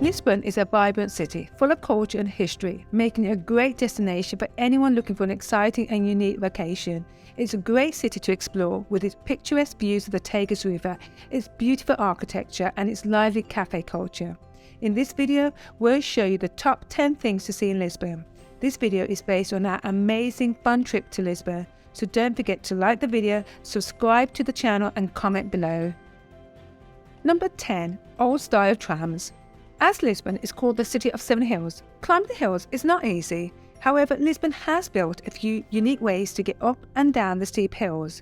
Lisbon is a vibrant city full of culture and history, making it a great destination for anyone looking for an exciting and unique vacation. It's a great city to explore with its picturesque views of the Tagus River, its beautiful architecture and its lively cafe culture. In this video, we'll show you the top 10 things to see in Lisbon. This video is based on our amazing fun trip to Lisbon, so don't forget to like the video, subscribe to the channel and comment below. Number 10. Old style trams. As Lisbon is called the City of Seven Hills, climbing the hills is not easy. However, Lisbon has built a few unique ways to get up and down the steep hills.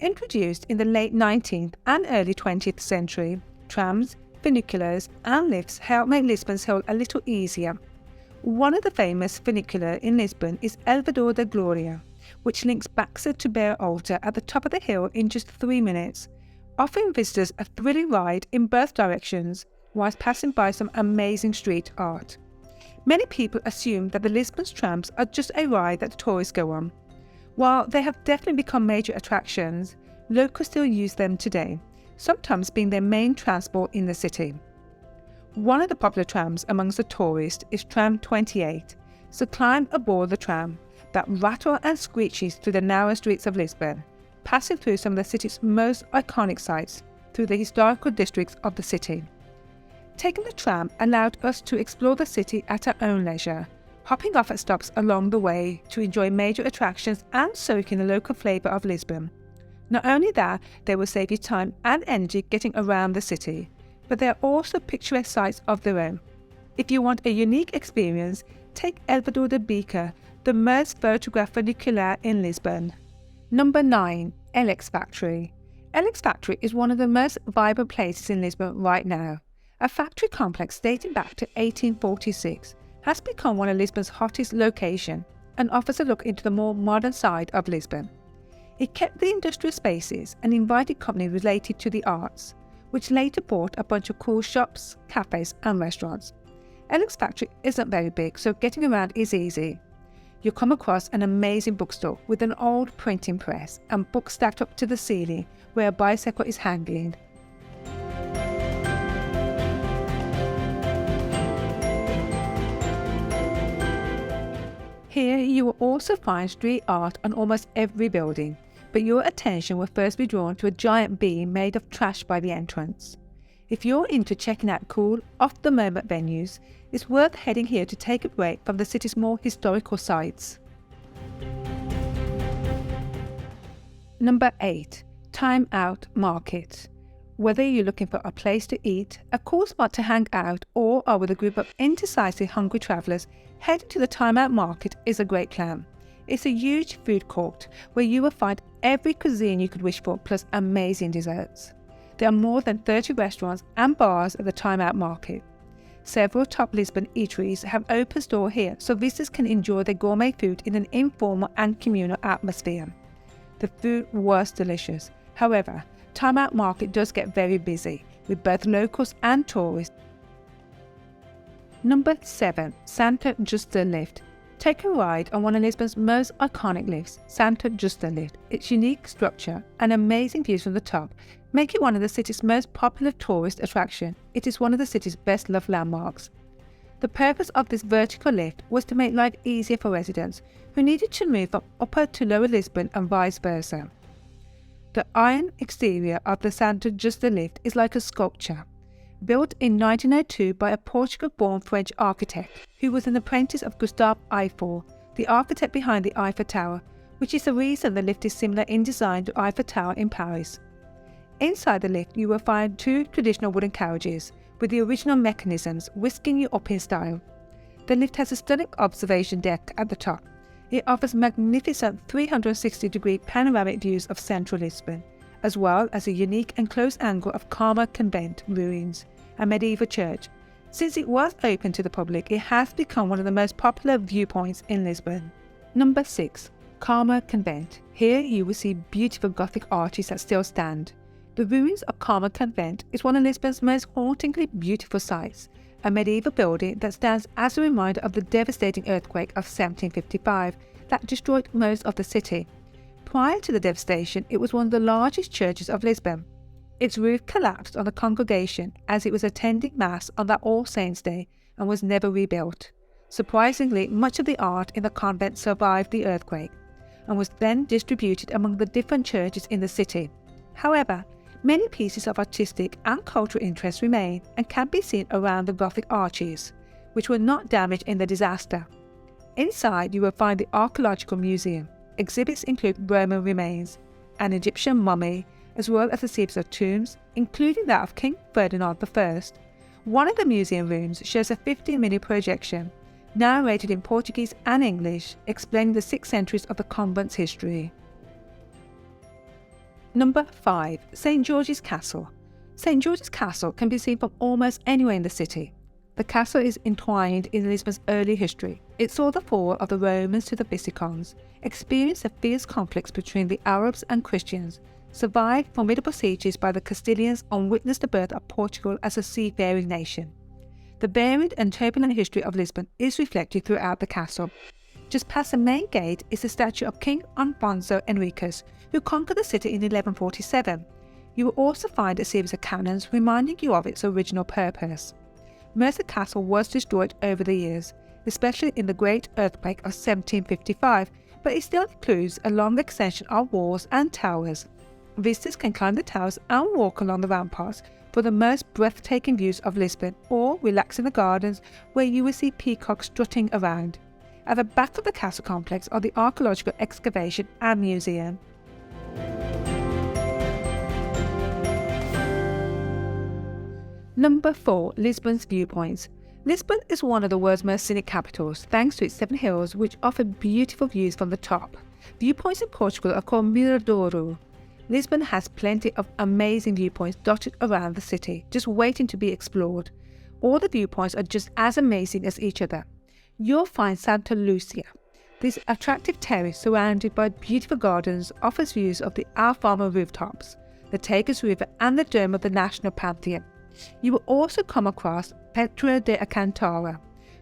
Introduced in the late 19th and early 20th century, trams, funiculars and lifts help make Lisbon's hill a little easier. One of the famous funicular in Lisbon is Elevador de Glória, which links Praça to Beira Alta at the top of the hill in just 3 minutes, offering visitors a thrilling ride in both directions, whilst passing by some amazing street art. Many people assume that the Lisbon's trams are just a ride that the tourists go on. While they have definitely become major attractions, locals still use them today, sometimes being their main transport in the city. One of the popular trams amongst the tourists is Tram 28, so climb aboard the tram that rattles and screeches through the narrow streets of Lisbon, passing through some of the city's most iconic sites through the historical districts of the city. Taking the tram allowed us to explore the city at our own leisure, hopping off at stops along the way to enjoy major attractions and soak in the local flavour of Lisbon. Not only that, they will save you time and energy getting around the city, but there are also picturesque sites of their own. If you want a unique experience, take Elevador de Bica, the most photographed funicular in Lisbon. Number 9. LX Factory. LX Factory is one of the most vibrant places in Lisbon right now. A factory complex dating back to 1846 has become one of Lisbon's hottest locations and offers a look into the more modern side of Lisbon. It kept the industrial spaces and invited companies related to the arts, which later bought a bunch of cool shops, cafes and restaurants. LX Factory isn't very big, so getting around is easy. You'll come across an amazing bookstore with an old printing press and books stacked up to the ceiling where a bicycle is hanging. Here you will also find street art on almost every building, but your attention will first be drawn to a giant beam made of trash by the entrance. If you're into checking out cool, off-the-moment venues, it's worth heading here to take a break from the city's more historical sites. Number 8. Time Out Market. Whether you're looking for a place to eat, a cool spot to hang out, or are with a group of indecisively hungry travellers, heading to the Time Out Market is a great plan. It's a huge food court where you will find every cuisine you could wish for, plus amazing desserts. There are more than 30 restaurants and bars at the Time Out Market. Several top Lisbon eateries have open store here, so visitors can enjoy their gourmet food in an informal and communal atmosphere. The food was delicious. However, Time Out Market does get very busy, with both locals and tourists. Number 7. Santa Justa Lift. Take a ride on one of Lisbon's most iconic lifts, Santa Justa Lift. Its unique structure and amazing views from the top make it one of the city's most popular tourist attractions. It is one of the city's best loved landmarks. The purpose of this vertical lift was to make life easier for residents who needed to move from upper to lower Lisbon and vice versa. The iron exterior of the Santa Justa lift is like a sculpture, built in 1902 by a Portugal-born French architect who was an apprentice of Gustave Eiffel, the architect behind the Eiffel Tower, which is the reason the lift is similar in design to Eiffel Tower in Paris. Inside the lift you will find 2 traditional wooden carriages with the original mechanisms whisking you up in style. The lift has a stunning observation deck at the top. It offers magnificent 360-degree panoramic views of central Lisbon, as well as a unique and close angle of Carmo Convent ruins, a medieval church. Since it was open to the public, it has become one of the most popular viewpoints in Lisbon. Number 6. Carmo Convent. Here you will see beautiful Gothic arches that still stand. The ruins of Carmo Convent is one of Lisbon's most hauntingly beautiful sights, a medieval building that stands as a reminder of the devastating earthquake of 1755 that destroyed most of the city. Prior to the devastation, it was one of the largest churches of Lisbon. Its roof collapsed on the congregation as it was attending Mass on that All Saints' Day and was never rebuilt. Surprisingly, much of the art in the convent survived the earthquake and was then distributed among the different churches in the city. However, many pieces of artistic and cultural interest remain and can be seen around the Gothic arches, which were not damaged in the disaster. Inside, you will find the Archaeological Museum. Exhibits include Roman remains, an Egyptian mummy, as well as a series of tombs, including that of King Ferdinand I. One of the museum rooms shows a 15-minute projection, narrated in Portuguese and English, explaining the 6 centuries of the convent's history. Number 5. St. George's Castle. St. George's Castle can be seen from almost anywhere in the city. The castle is entwined in Lisbon's early history. It saw the fall of the Romans to the Visigoths, experienced a fierce conflict between the Arabs and Christians, survived formidable sieges by the Castilians, and witnessed the birth of Portugal as a seafaring nation. The varied and turbulent history of Lisbon is reflected throughout the castle. Just past the main gate is the statue of King Alfonso Henriques, who conquered the city in 1147. You will also find a series of cannons reminding you of its original purpose. Most of the castle was destroyed over the years, especially in the Great Earthquake of 1755, but it still includes a long extension of walls and towers. Visitors can climb the towers and walk along the ramparts for the most breathtaking views of Lisbon, or relax in the gardens where you will see peacocks strutting around. At the back of the castle complex are the archaeological excavation and museum. Number 4. Lisbon's Viewpoints. Lisbon is one of the world's most scenic capitals, thanks to its 7 hills which offer beautiful views from the top. Viewpoints in Portugal are called Miradouro. Lisbon has plenty of amazing viewpoints dotted around the city, just waiting to be explored. All the viewpoints are just as amazing as each other. You'll find Santa Luzia. This attractive terrace surrounded by beautiful gardens offers views of the Alfama rooftops, the Tagus River and the dome of the National Pantheon. You will also come across Pedro de Alcântara.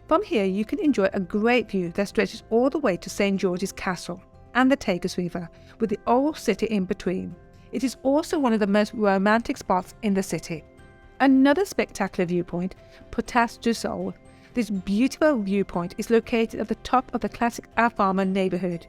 From here you can enjoy a great view that stretches all the way to St. George's Castle and the Tagus River, with the old city in between. It is also one of the most romantic spots in the city. Another spectacular viewpoint, Portas do Sol. This beautiful viewpoint is located at the top of the classic Alfama neighbourhood.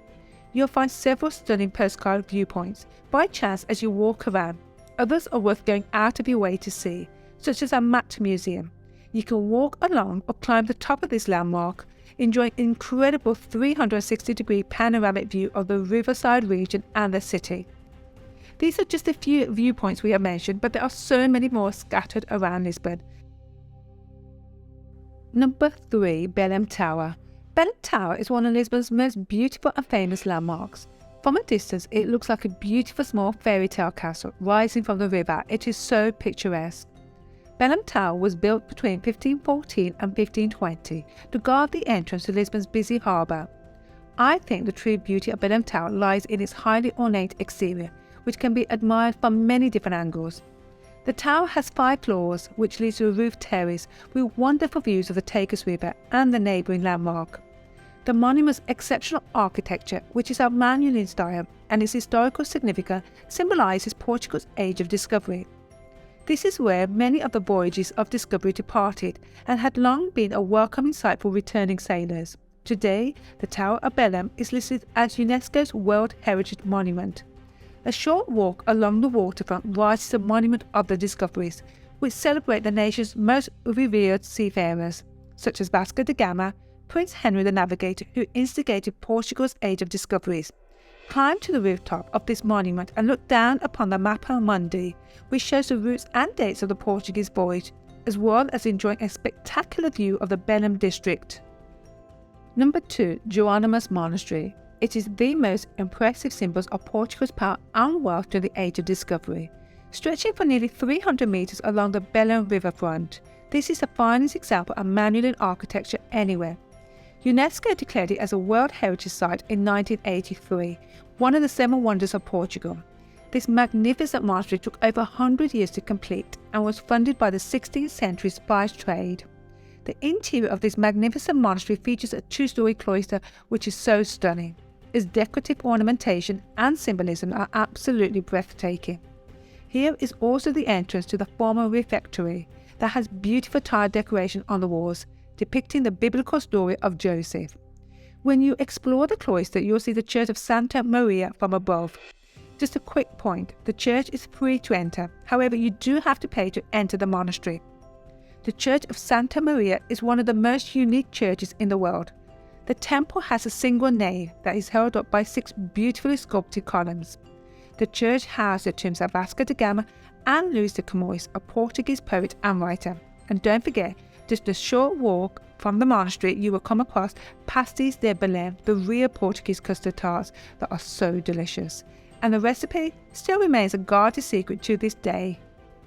You'll find several stunning postcard viewpoints by chance as you walk around. Others are worth going out of your way to see, such as our MAAT museum. You can walk along or climb the top of this landmark, enjoying an incredible 360-degree panoramic view of the riverside region and the city. These are just a few viewpoints we have mentioned, but there are so many more scattered around Lisbon. Number 3. Belem Tower. Belem Tower is one of Lisbon's most beautiful and famous landmarks. From a distance, it looks like a beautiful small fairy tale castle rising from the river. It is so picturesque. Belem Tower was built between 1514 and 1520 to guard the entrance to Lisbon's busy harbour. I think the true beauty of Belem Tower lies in its highly ornate exterior, which can be admired from many different angles. The tower has 5 floors, which leads to a roof terrace with wonderful views of the Tagus River and the neighbouring landmark. The monument's exceptional architecture, which is Armenian in style, and its historical significance symbolises Portugal's age of discovery. This is where many of the voyages of discovery departed and had long been a welcoming sight for returning sailors. Today, the Tower of Belem is listed as UNESCO's World Heritage Monument. A short walk along the waterfront rises the Monument of the Discoveries, which celebrate the nation's most revered seafarers, such as Vasco da Gama, Prince Henry the Navigator, who instigated Portugal's age of discoveries. Climb to the rooftop of this monument and look down upon the Mapa Mundi, which shows the routes and dates of the Portuguese voyage, as well as enjoying a spectacular view of the Belem district. Number 2. Jerónimos Monastery. It is the most impressive symbol of Portugal's power and wealth during the Age of Discovery. Stretching for nearly 300 metres along the Belem riverfront, this is the finest example of Manueline architecture anywhere. UNESCO declared it as a World Heritage Site in 1983, one of the 7 wonders of Portugal. This magnificent monastery took over 100 years to complete and was funded by the 16th century spice trade. The interior of this magnificent monastery features a 2-story cloister which is so stunning. Its decorative ornamentation and symbolism are absolutely breathtaking. Here is also the entrance to the former refectory that has beautiful tile decoration on the walls, depicting the biblical story of Joseph. When you explore the cloister, you'll see the Church of Santa Maria from above. Just a quick point, the church is free to enter, however you do have to pay to enter the monastery. The Church of Santa Maria is one of the most unique churches in the world. The temple has a single nave that is held up by 6 beautifully sculpted columns. The church housed the tombs of Vasco da Gama and Luís de Camões, a Portuguese poet and writer. And don't forget, just a short walk from the monastery you will come across Pastéis de Belém, the real Portuguese custard tarts that are so delicious. And the recipe still remains a guarded secret to this day.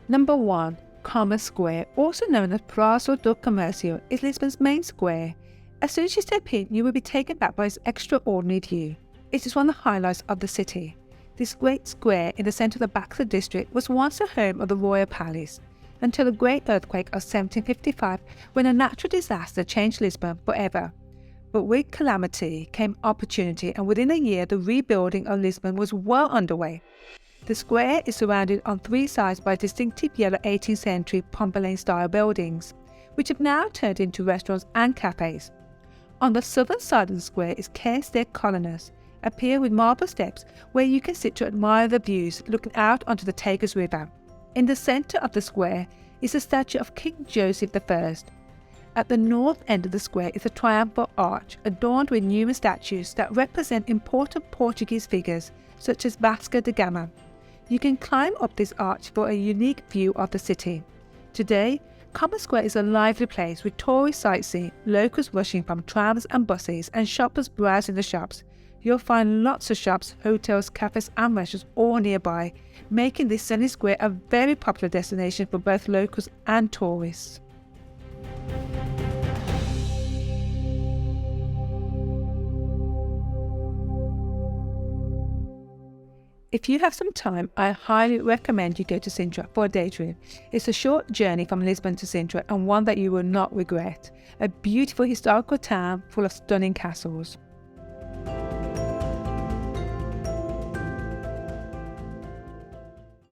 Number 1. Commerce Square, also known as Praça do Comércio, is Lisbon's main square. As soon as you step in, you will be taken back by its extraordinary view. It is one of the highlights of the city. This great square in the centre of the Bica district was once the home of the royal palace, until the great earthquake of 1755, when a natural disaster changed Lisbon forever. But with calamity came opportunity, and within a year the rebuilding of Lisbon was well underway. The square is surrounded on 3 sides by distinctive yellow 18th century Pompeian-style buildings, which have now turned into restaurants and cafes. On the southern side of the square is Castelo Colonnas, a pier with marble steps where you can sit to admire the views looking out onto the Tagus River. In the centre of the square is a statue of King Joseph I. At the north end of the square is a triumphal arch adorned with numerous statues that represent important Portuguese figures such as Vasco da Gama. You can climb up this arch for a unique view of the city. Today, Commerce Square is a lively place with tourist sightseeing, locals rushing from trams and buses, and shoppers browsing the shops. You'll find lots of shops, hotels, cafes and restaurants all nearby, making this sunny square a very popular destination for both locals and tourists. If you have some time, I highly recommend you go to Sintra for a day trip. It's a short journey from Lisbon to Sintra and one that you will not regret. A beautiful historical town full of stunning castles.